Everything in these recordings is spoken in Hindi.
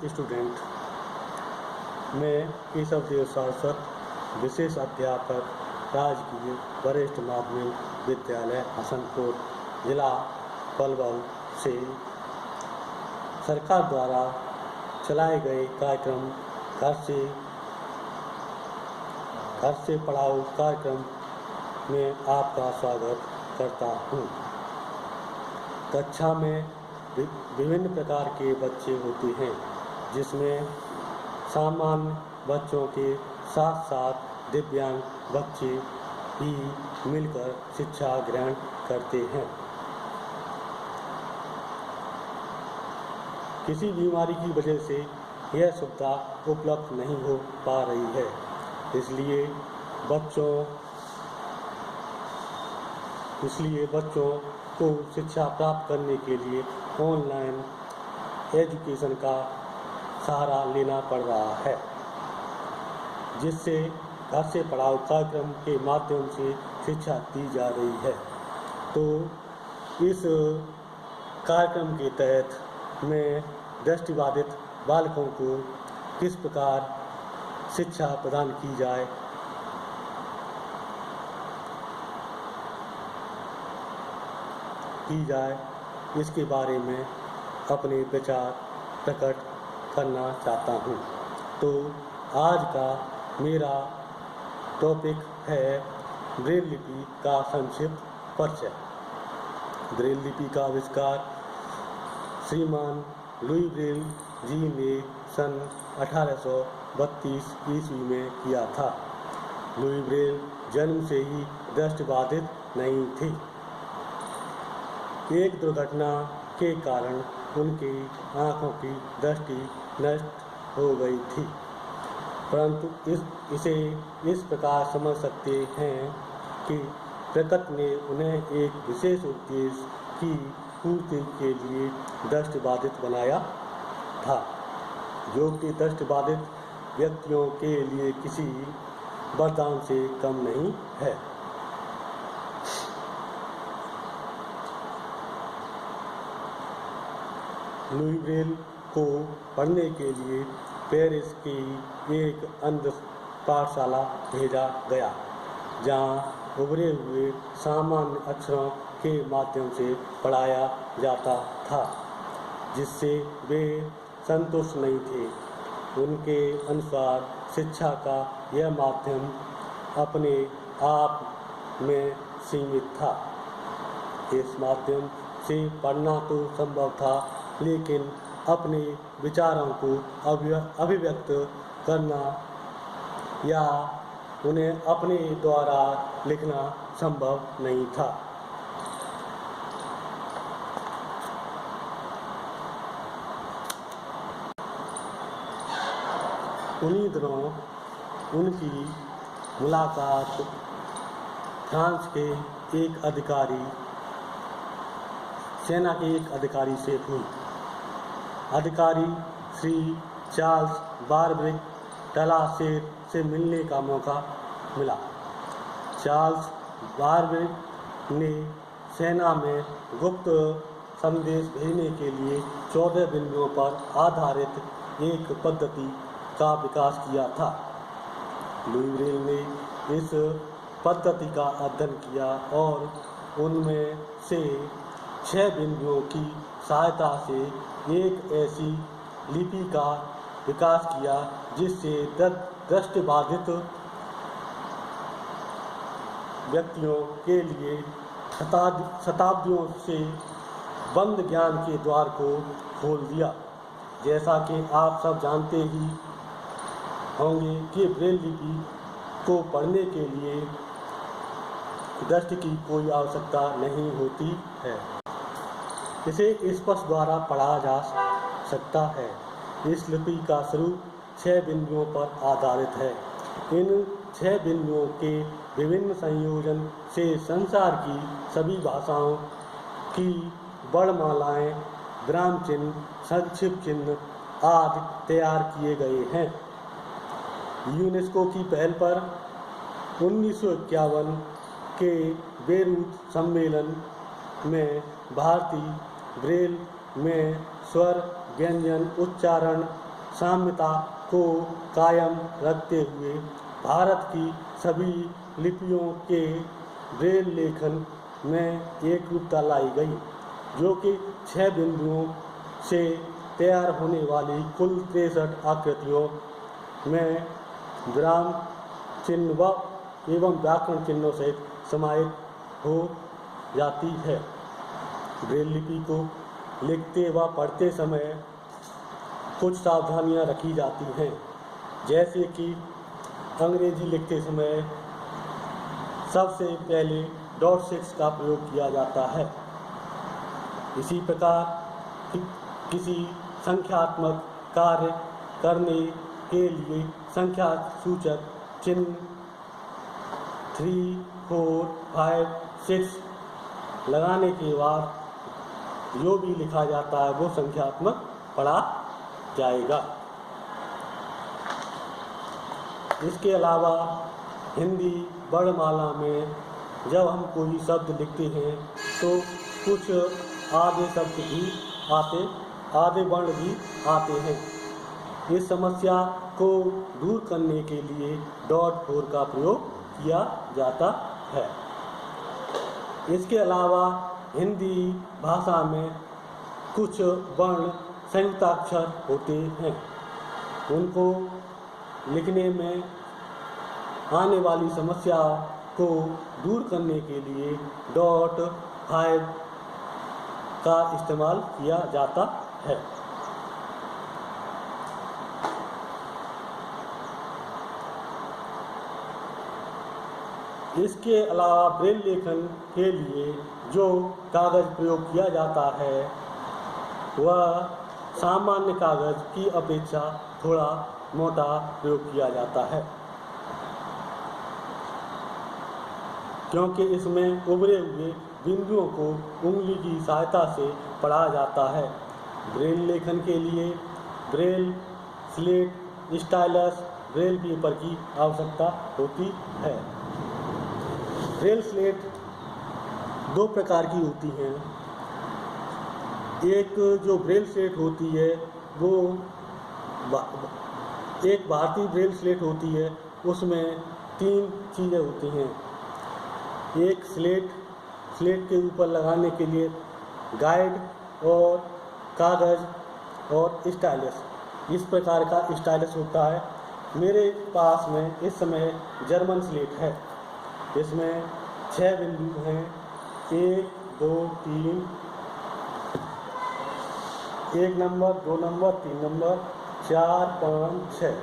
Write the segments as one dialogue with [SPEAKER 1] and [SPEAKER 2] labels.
[SPEAKER 1] स्टूडेंट। मैं केशव देव सारस्वत, विशेष अध्यापक, राजकीय वरिष्ठ माध्यमिक विद्यालय हसनपुर, जिला पलवल से सरकार द्वारा चलाए गए कार्यक्रम घर से पढ़ाओ कार्यक्रम में आपका स्वागत करता हूँ। कक्षा में विभिन्न प्रकार के बच्चे होते हैं, जिसमें सामान्य बच्चों के साथ साथ दिव्यांग बच्चे भी मिलकर शिक्षा ग्रहण करते हैं। किसी बीमारी की वजह से यह सुविधा उपलब्ध नहीं हो पा रही है, इसलिए बच्चों को शिक्षा प्राप्त करने के लिए ऑनलाइन एजुकेशन का सहारा लेना पड़ रहा है, जिससे घर से पढ़ाओ कार्यक्रम के माध्यम से शिक्षा दी जा रही है। तो इस कार्यक्रम के तहत मैं दृष्टिबाधित बालकों को किस प्रकार शिक्षा प्रदान की जाए, इसके बारे में अपने विचार प्रकट करना चाहता हूँ। तो आज का मेरा टॉपिक है ब्रेल लिपि का संक्षिप्त परिचय। ब्रेल लिपि का आविष्कार श्रीमान लुई ब्रेल जी ने सन 1832 ईस्वी में किया था। लुई ब्रेल जन्म से ही दृष्टिबाधित नहीं थे। एक दुर्घटना के कारण उनकी आँखों की दृष्टि नष्ट हो गई थी, परंतु इसे इस प्रकार समझ सकते हैं कि प्रकृति ने उन्हें एक विशेष उद्देश्य की पूर्ति के लिए दृष्टिबाधित बनाया था, जो कि दृष्टिबाधित व्यक्तियों के लिए किसी वरदान से कम नहीं है। लुई ब्रेल को पढ़ने के लिए पेरिस की एक अंध पाठशाला भेजा गया, जहाँ उभरे हुए सामान्य अक्षरों के माध्यम से पढ़ाया जाता था, जिससे वे संतुष्ट नहीं थे। उनके अनुसार शिक्षा का यह माध्यम अपने आप में सीमित था। इस माध्यम से पढ़ना तो संभव था, लेकिन अपने विचारों को अभिव्यक्त करना या उन्हें अपने द्वारा लिखना संभव नहीं था। उन्हीं दिनों उनकी मुलाकात फ्रांस के सेना के एक अधिकारी से हुई। अधिकारी श्री चार्ल्स बारब्रिक टलासेट से मिलने का मौका मिला। चार्ल्स बारब्रिक ने सेना में गुप्त संदेश भेजने के लिए 14 बिंदुओं पर आधारित एक पद्धति का विकास किया था। लुई ब्रेल ने इस पद्धति का अध्ययन किया और उनमें से 6 बिंदुओं की सहायता से एक ऐसी लिपि का विकास किया जिससे दृष्टिबाधित व्यक्तियों के लिए शताब्दियों से बंद ज्ञान के द्वार को खोल दिया। जैसा कि आप सब जानते ही होंगे कि ब्रेल लिपि को पढ़ने के लिए दृष्टि की कोई आवश्यकता नहीं होती है। इसे स्पर्श द्वारा पढ़ा जा सकता है। इस लिपि का स्वरूप 6 बिंदुओं पर आधारित है। इन 6 बिंदुओं के विभिन्न संयोजन से संसार की सभी भाषाओं की वर्णमालाएं, विराम चिन्ह, संक्षिप्त चिन्ह आदि तैयार किए गए हैं। यूनेस्को की पहल पर 1951 के बेरूत सम्मेलन में भारतीय ब्रेल में स्वर, व्यंजन, उच्चारण साम्यता को कायम रखते हुए भारत की सभी लिपियों के ब्रेल लेखन में एक रूपता लाई गई, जो कि 6 बिंदुओं से तैयार होने वाली कुल 63 आकृतियों में विराम चिन्ह एवं व्याकरण चिन्हों सहित समाहित हो जाती है। ब्रेल लिपि को लिखते व पढ़ते समय कुछ सावधानियां रखी जाती हैं, जैसे कि अंग्रेजी लिखते समय सबसे पहले .6 का प्रयोग किया जाता है। इसी प्रकार किसी संख्यात्मक कार्य करने के लिए संख्या सूचक चिन्ह 3, 4, 5, 6 लगाने के बाद जो भी लिखा जाता है वो संख्यात्मक पढ़ा जाएगा। इसके अलावा हिंदी वर्णमाला में जब हम कोई शब्द लिखते हैं तो कुछ आधे शब्द भी आधे वर्ण भी आते हैं। इस समस्या को दूर करने के लिए .4 का प्रयोग किया जाता है। इसके अलावा हिंदी भाषा में कुछ वर्ण संयुक्ताक्षर होते हैं, उनको लिखने में आने वाली समस्या को दूर करने के लिए .5 का इस्तेमाल किया जाता है। इसके अलावा ब्रेल लेखन के लिए जो कागज़ प्रयोग किया जाता है वह सामान्य कागज़ की अपेक्षा थोड़ा मोटा प्रयोग किया जाता है, क्योंकि इसमें उभरे हुए बिंदुओं को उंगली की सहायता से पढ़ा जाता है। ब्रेल लेखन के लिए Braille slate, stylus, Braille paper की आवश्यकता होती है। ब्रेल स्लेट 2 प्रकार की होती हैं। एक जो ब्रेल स्लेट होती है वो एक भारतीय ब्रेल स्लेट होती है, उसमें 3 चीज़ें होती हैं। एक स्लेट के ऊपर लगाने के लिए गाइड और कागज़ और स्टाइलस, इस प्रकार का स्टाइलस होता है। मेरे पास में इस समय जर्मन स्लेट है, इसमें 6 बिंदु हैं, 1, 2, 3, 1 नंबर, 2 नंबर, 3 नंबर, 4, 5, 6।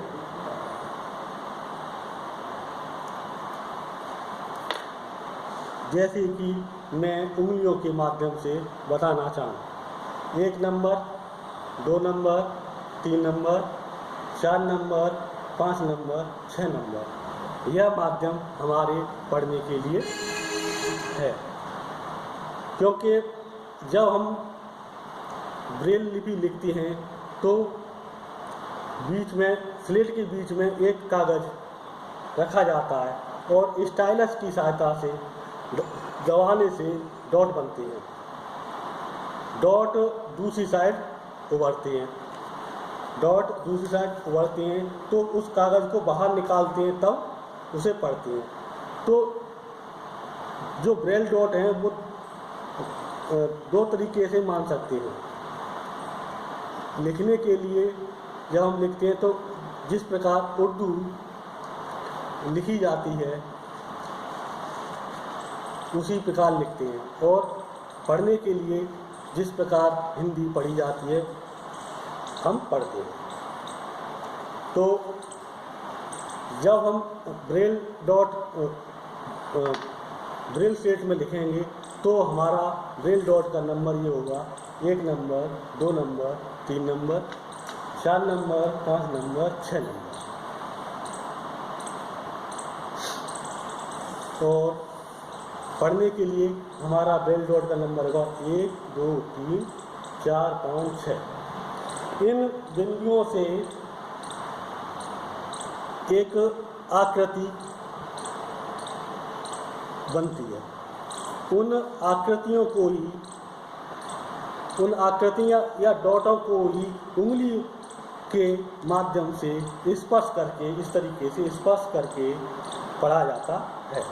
[SPEAKER 1] जैसे कि मैं उंगलियों के माध्यम से बताना चाहूँ, 1 number, 2 number, 3 number, 4 number, 5 number, 6 number, यह माध्यम हमारे पढ़ने के लिए है। क्योंकि जब हम ब्रेल लिपि लिखते हैं तो बीच में स्लेट के बीच में एक कागज़ रखा जाता है और स्टाइलस की सहायता से दबाने से डॉट बनते हैं, डॉट दूसरी साइड उभरते हैं, तो उस कागज़ को बाहर निकालते हैं, तब उसे पढ़ते हैं। तो जो ब्रेल डॉट हैं वो 2 तरीके से मान सकते हैं। लिखने के लिए जब हम लिखते हैं तो जिस प्रकार उर्दू लिखी जाती है उसी प्रकार लिखते हैं, और पढ़ने के लिए जिस प्रकार हिंदी पढ़ी जाती है हम पढ़ते हैं। तो जब हम ब्रेल स्लेट में लिखेंगे तो हमारा ब्रेल डॉट का नंबर ये होगा 1 number, 2 number, 3 number, 4 number, 5 number, 6 number. तो पढ़ने के लिए हमारा ब्रेल डॉट का नंबर होगा 1, 2, 3, 4, 5, 6। इन बिंदुओं से एक आकृति बनती है। उन आकृतियां या डॉटों को ही उंगली के माध्यम से स्पर्श करके, इस तरीके से स्पर्श करके पढ़ा जाता है।